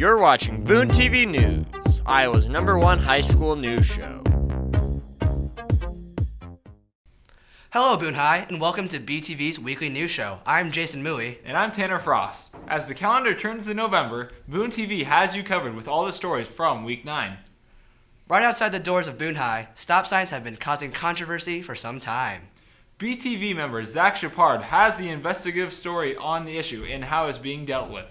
You're watching Boone TV News, Iowa's #1 high school news show. Hello, Boone High, and welcome to BTV's weekly news show. I'm Jason Mooey. And I'm Tanner Frost. As the calendar turns to November, Boone TV has you covered with all the stories from Week 9. Right outside the doors of Boone High, stop signs have been causing controversy for some time. BTV member Zach Shepard has the investigative story on the issue and how it's being dealt with.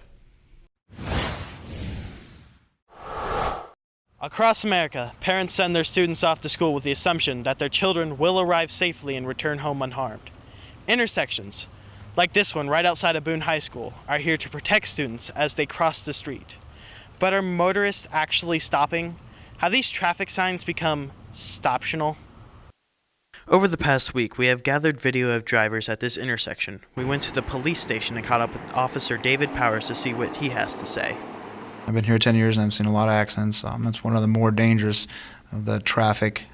Across America, parents send their students off to school with the assumption that their children will arrive safely and return home unharmed. Intersections, like this one right outside of Boone High School, are here to protect students as they cross the street. But are motorists actually stopping? Have these traffic signs become stoptional? Over the past week, we have gathered video of drivers at this intersection. We went to the police station and caught up with Officer David Powers to see what he has to say. I've been here 10 years and I've seen a lot of accidents. That's one of the more dangerous of the traffic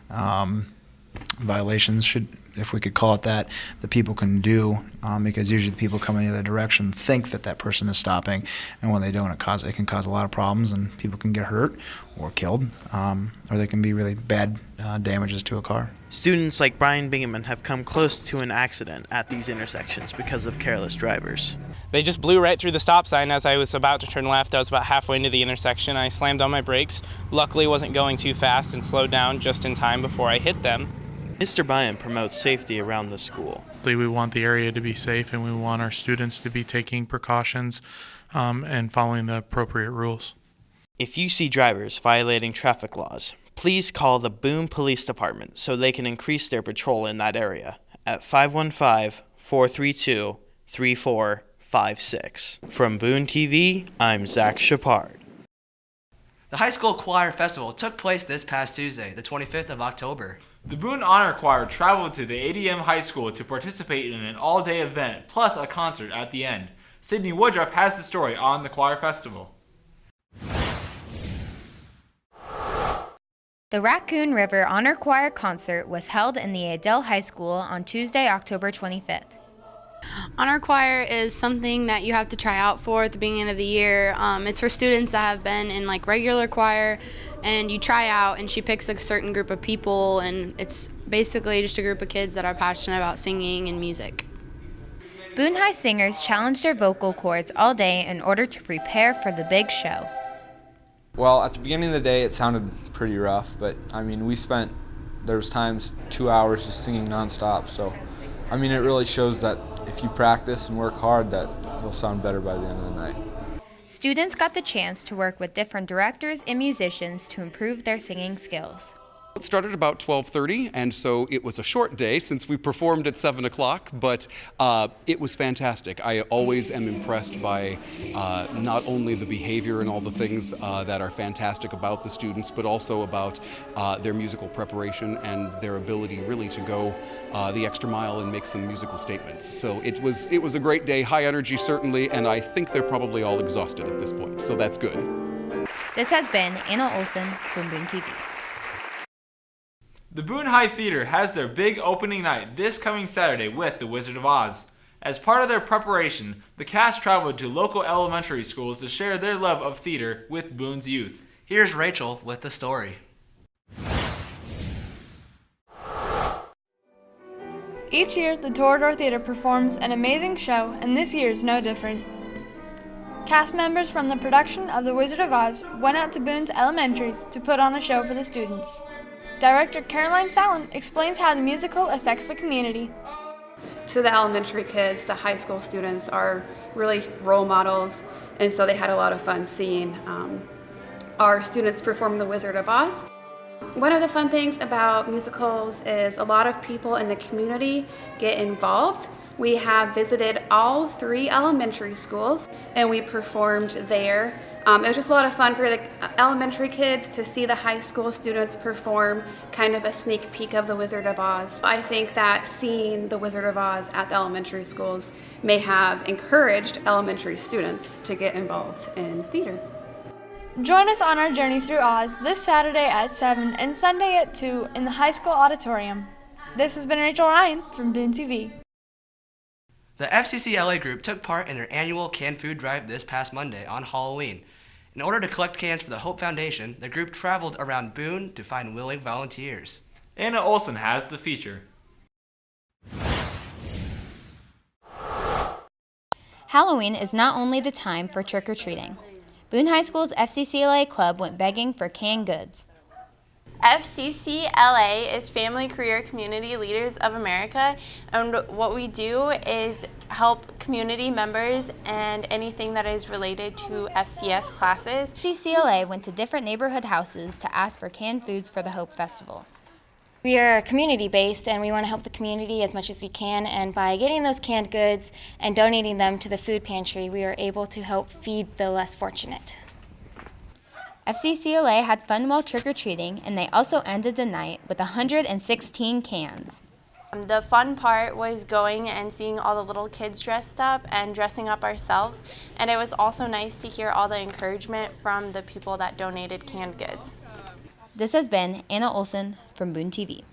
violations, if we could call it that, that people can do, because usually the people coming the other direction think that that person is stopping, and when they don't, it can cause a lot of problems, and people can get hurt or killed, or there can be really bad damages to a car. Students like Brian Bingaman have come close to an accident at these intersections because of careless drivers. They just blew right through the stop sign as I was about to turn left. I was about halfway into the intersection. I slammed on my brakes. Luckily, wasn't going too fast and slowed down just in time before I hit them. Mr. Bryan promotes safety around the school. We want the area to be safe, and we want our students to be taking precautions and following the appropriate rules. If you see drivers violating traffic laws, please call the Boone Police Department so they can increase their patrol in that area at 515-432-3456. From Boone TV, I'm Zach Shepard. The High School Choir Festival took place this past Tuesday, the 25th of October. The Boone Honor Choir traveled to the ADM High School to participate in an all-day event, plus a concert at the end. Sydney Woodruff has the story on the Choir Festival. The Raccoon River Honor Choir concert was held in the Adel High School on Tuesday, October 25th. Honor Choir is something that you have to try out for at the beginning of the year. It's for students that have been in regular choir, and you try out, and she picks a certain group of people, and it's basically just a group of kids that are passionate about singing and music. Boone High singers challenged their vocal cords all day in order to prepare for the big show. Well, at the beginning of the day, it sounded pretty rough, but there was times 2 hours just singing nonstop, so it really shows that if you practice and work hard, that you'll sound better by the end of the night. Students got the chance to work with different directors and musicians to improve their singing skills. It started about 12:30, and so it was a short day since we performed at 7 o'clock, but it was fantastic. I always am impressed by not only the behavior and all the things that are fantastic about the students, but also about their musical preparation and their ability really to go the extra mile and make some musical statements. So it was a great day, high energy certainly, and I think they're probably all exhausted at this point, so that's good. This has been Anna Olson from Boone TV. The Boone High Theater has their big opening night this coming Saturday with The Wizard of Oz. As part of their preparation, the cast traveled to local elementary schools to share their love of theater with Boone's youth. Here's Rachel with the story. Each year, the Torador Theater performs an amazing show, and this year is no different. Cast members from the production of The Wizard of Oz went out to Boone's elementaries to put on a show for the students. Director Caroline Sallin explains how the musical affects the community. To the elementary kids, the high school students are really role models, and so they had a lot of fun seeing our students perform The Wizard of Oz. One of the fun things about musicals is a lot of people in the community get involved. We have visited all 3 elementary schools, and we performed there. It was just a lot of fun for the elementary kids to see the high school students perform kind of a sneak peek of The Wizard of Oz. I think that seeing The Wizard of Oz at the elementary schools may have encouraged elementary students to get involved in theater. Join us on our journey through Oz this Saturday at 7 and Sunday at 2 in the high school auditorium. This has been Rachel Ryan from Boone TV. The FCC LA group took part in their annual canned food drive this past Monday on Halloween. In order to collect cans for the Hope Foundation, the group traveled around Boone to find willing volunteers. Anna Olson has the feature. Halloween is not only the time for trick-or-treating. Boone High School's FCCLA club went begging for canned goods. FCCLA is Family Career Community Leaders of America, and what we do is help community members and anything that is related to FCS classes. FCCLA went to different neighborhood houses to ask for canned foods for the Hope Festival. We are community-based and we want to help the community as much as we can, and by getting those canned goods and donating them to the food pantry, we are able to help feed the less fortunate. FCCLA had fun while trick-or-treating, and they also ended the night with 116 cans. The fun part was going and seeing all the little kids dressed up and dressing up ourselves, and it was also nice to hear all the encouragement from the people that donated canned goods. This has been Anna Olson from Boone TV.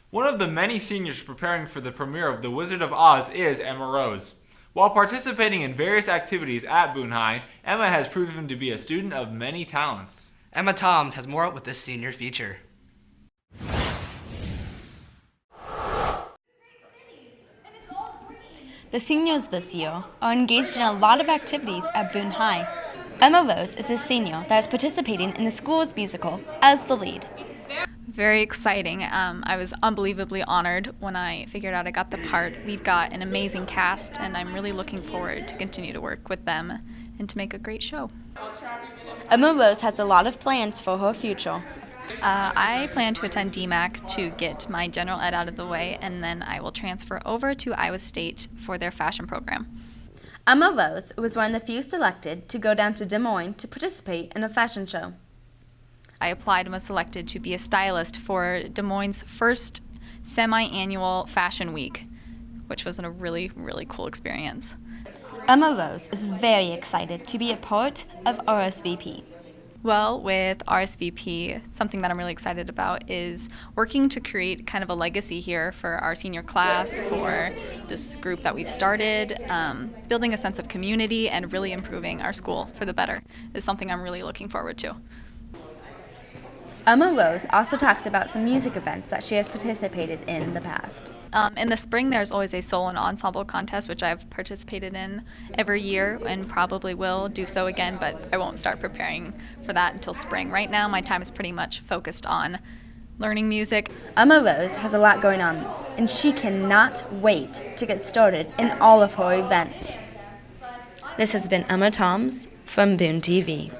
One of the many seniors preparing for the premiere of The Wizard of Oz is Emma Rose. While participating in various activities at Boone High, Emma has proven to be a student of many talents. Emma Toms has more with this senior feature. The seniors this year are engaged in a lot of activities at Boone High. Emma Rose is a senior that is participating in the school's musical as the lead. Very exciting. I was unbelievably honored when I figured out I got the part. We've got an amazing cast, and I'm really looking forward to continue to work with them and to make a great show. Emma Rose has a lot of plans for her future. I plan to attend DMAC to get my general ed out of the way, and then I will transfer over to Iowa State for their fashion program. Emma Rose was one of the few selected to go down to Des Moines to participate in a fashion show. I applied and was selected to be a stylist for Des Moines' first semi-annual fashion week, which was a really, really cool experience. Emma Rose is very excited to be a part of RSVP. Well, with RSVP, something that I'm really excited about is working to create kind of a legacy here for our senior class, for this group that we've started. Building a sense of community and really improving our school for the better is something I'm really looking forward to. Emma Rose also talks about some music events that she has participated in the past. In the spring, there's always a solo and ensemble contest, which I've participated in every year and probably will do so again, but I won't start preparing for that until spring. Right now, my time is pretty much focused on learning music. Emma Rose has a lot going on, and she cannot wait to get started in all of her events. This has been Emma Toms from Boone TV.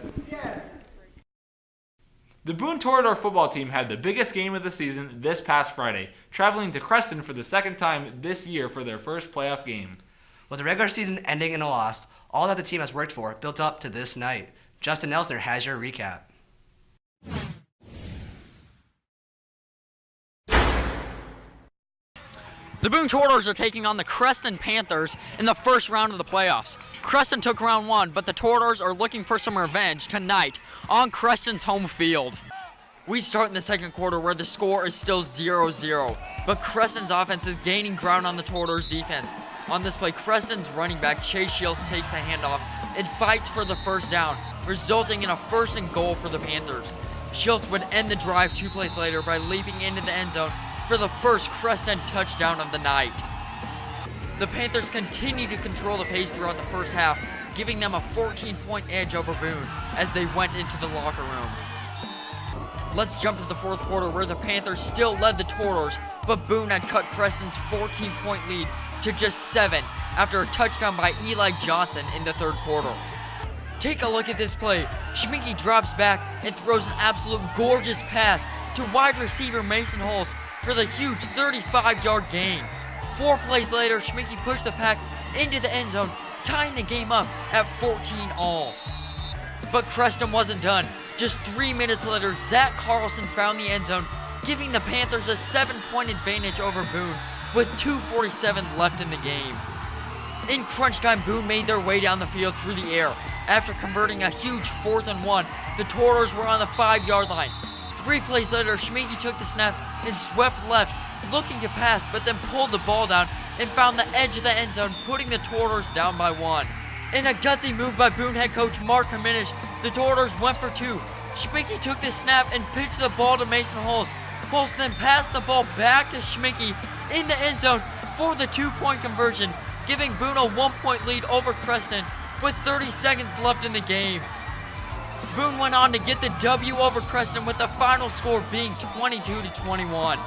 The Boone Torador football team had the biggest game of the season this past Friday, traveling to Creston for the second time this year for their first playoff game. With the regular season ending in a loss, all that the team has worked for built up to this night. Justin Elsner has your recap. The Boone Toradors are taking on the Creston Panthers in the first round of the playoffs. Creston took round one, but the Toradors are looking for some revenge tonight on Creston's home field. We start in the second quarter where the score is still 0-0, but Creston's offense is gaining ground on the Toradors' defense. On this play, Creston's running back Chase Shields takes the handoff and fights for the first down, resulting in a 1st and goal for the Panthers. Shields would end the drive 2 plays later by leaping into the end zone for the first Creston touchdown of the night. The Panthers continue to control the pace throughout the first half, giving them a 14-point edge over Boone as they went into the locker room. Let's jump to the fourth quarter where the Panthers still led the Toradors, but Boone had cut Creston's 14-point lead to just 7 after a touchdown by Eli Johnson in the third quarter. Take a look at this play. Schminke drops back and throws an absolute gorgeous pass to wide receiver Mason Hulse for the huge 35-yard gain. 4 plays later, Schminke pushed the pack into the end zone, tying the game up at 14-all. But Creston wasn't done. Just 3 minutes later, Zach Carlson found the end zone, giving the Panthers a 7-point advantage over Boone with 2:47 left in the game. In crunch time, Boone made their way down the field through the air. After converting a huge 4th and 1, the Toradors were on the 5-yard line. 3 plays later, Schminke took the snap and swept left, looking to pass, but then pulled the ball down and found the edge of the end zone, putting the Toradors down by 1. In a gutsy move by Boone head coach Mark Kaminish, the Toradors went for two. Schminke took the snap and pitched the ball to Mason Holst. Holst then passed the ball back to Schminke in the end zone for the 2-point conversion, giving Boone a 1-point lead over Creston with 30 seconds left in the game. Boone went on to get the W over Creston with the final score being 22-21.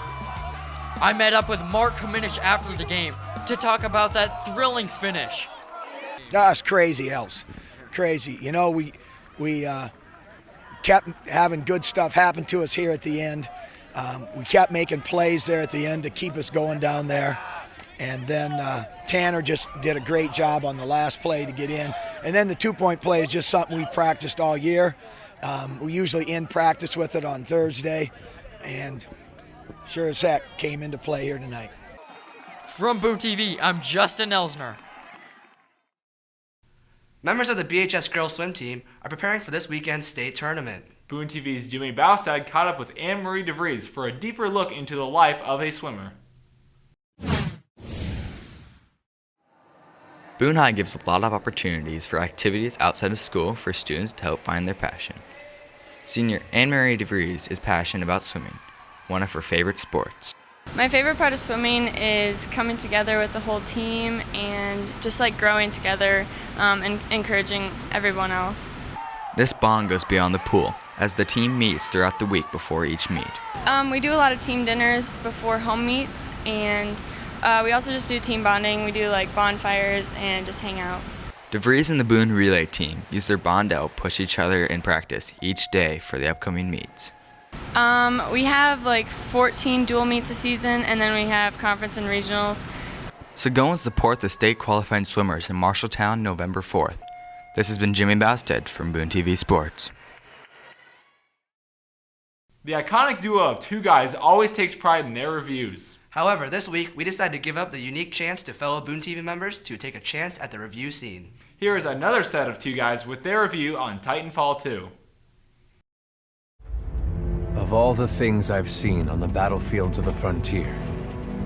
I met up with Mark Kaminish after the game to talk about that thrilling finish. That's crazy, else. Crazy. You know, we kept having good stuff happen to us here at the end. We kept making plays there at the end to keep us going down there. And then Tanner just did a great job on the last play to get in. And then the 2-point play is just something we practiced all year. We usually end practice with it on Thursday. And sure as heck came into play here tonight. From Boone TV, I'm Justin Elsner. Members of the BHS girls swim team are preparing for this weekend's state tournament. Boone TV's Jimmy Baustad caught up with Anne-Marie DeVries for a deeper look into the life of a swimmer. Boone High gives a lot of opportunities for activities outside of school for students to help find their passion. Senior Anne-Marie DeVries is passionate about swimming, one of her favorite sports. My favorite part of swimming is coming together with the whole team and just like growing together and encouraging everyone else. This bond goes beyond the pool, as the team meets throughout the week before each meet. We do a lot of team dinners before home meets, and we also just do team bonding. We do like bonfires and just hang out. DeVries and the Boone relay team use their bond to help push each other in practice each day for the upcoming meets. We have like 14 dual meets a season, and then we have conference and regionals. So go and support the state qualifying swimmers in Marshalltown November 4th. This has been Jimmy Baustad from Boone TV Sports. The iconic duo of two guys always takes pride in their reviews. However, this week we decided to give up the unique chance to fellow Boone TV members to take a chance at the review scene. Here is another set of two guys with their review on Titanfall 2. Of all the things I've seen on the battlefields of the frontier,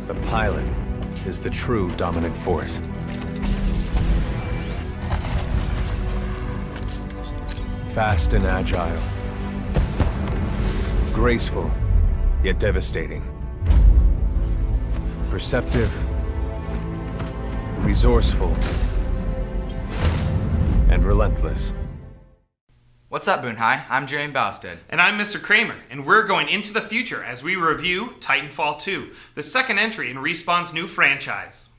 the pilot is the true dominant force. Fast and agile. Graceful, yet devastating. Perceptive, resourceful, and relentless. What's up, Boone High? I'm Jeremy Baustad. And I'm Mr. Kramer, and we're going into the future as we review Titanfall 2, the second entry in Respawn's new franchise.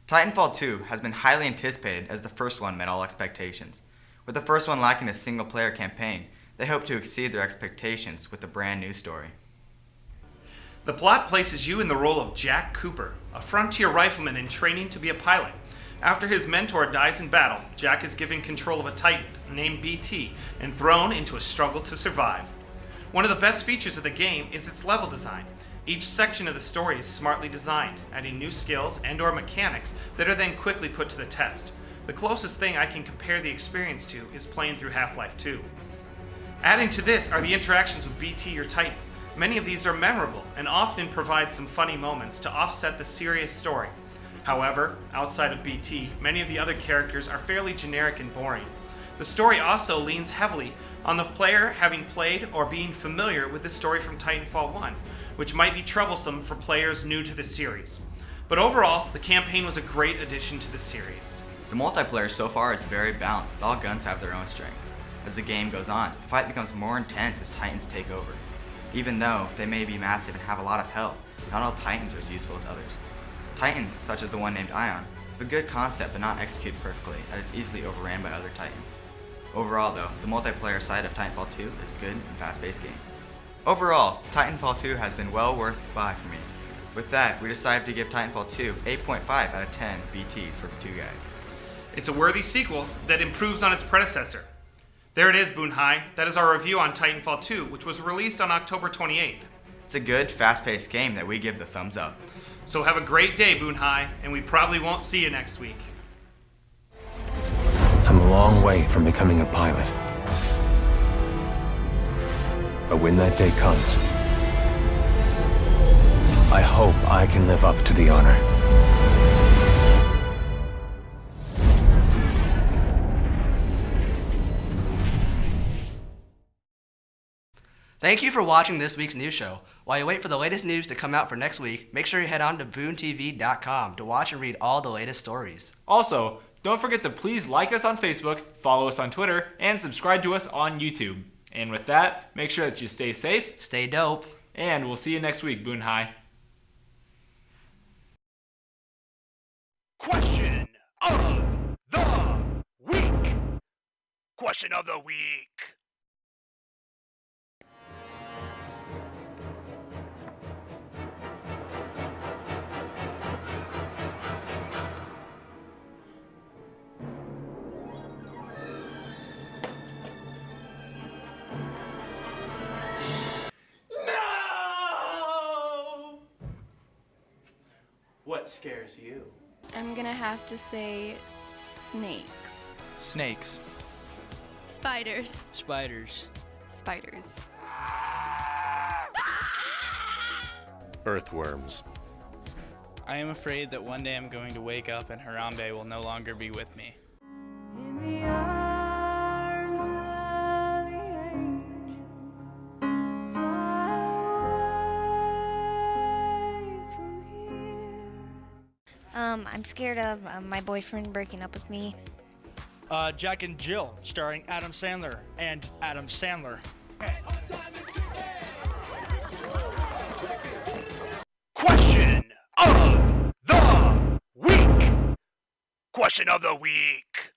Titanfall 2 has been highly anticipated as the first one met all expectations. With the first one lacking a single-player campaign, they hope to exceed their expectations with a brand new story. The plot places you in the role of Jack Cooper, a frontier rifleman in training to be a pilot. After his mentor dies in battle, Jack is given control of a Titan named BT and thrown into a struggle to survive. One of the best features of the game is its level design. Each section of the story is smartly designed, adding new skills and/or mechanics that are then quickly put to the test. The closest thing I can compare the experience to is playing through Half-Life 2. Adding to this are the interactions with BT or Titan. Many of these are memorable and often provide some funny moments to offset the serious story. However, outside of BT, many of the other characters are fairly generic and boring. The story also leans heavily on the player having played or being familiar with the story from Titanfall 1, which might be troublesome for players new to the series. But overall, the campaign was a great addition to the series. The multiplayer so far is very balanced, as all guns have their own strengths. As the game goes on, the fight becomes more intense as Titans take over. Even though they may be massive and have a lot of health, not all Titans are as useful as others. Titans, such as the one named Ion, have a good concept but not executed perfectly, and is easily overran by other Titans. Overall though, the multiplayer side of Titanfall 2 is a good and fast-paced game. Overall, Titanfall 2 has been well worth the buy for me. With that, we decided to give Titanfall 2 8.5 out of 10 BTs for two guys. It's a worthy sequel that improves on its predecessor. There it is, Boone High. That is our review on Titanfall 2, which was released on October 28th. It's a good, fast-paced game that we give the thumbs up. So have a great day, Boone High, and we probably won't see you next week. I'm a long way from becoming a pilot. But when that day comes, I hope I can live up to the honor. Thank you for watching this week's news show. While you wait for the latest news to come out for next week, make sure you head on to BooneTV.com to watch and read all the latest stories. Also, don't forget to please like us on Facebook, follow us on Twitter, and subscribe to us on YouTube. And with that, make sure that you stay safe, stay dope, and we'll see you next week, Boone High. Question of the week. Question of the week. What scares you? I'm gonna have to say snakes. Snakes. Spiders. Spiders. Spiders. Earthworms. I am afraid that one day I'm going to wake up and Harambe will no longer be with me. I'm scared of my boyfriend breaking up with me. Jack and Jill, starring Adam Sandler and Adam Sandler. Question of the week. Question of the week.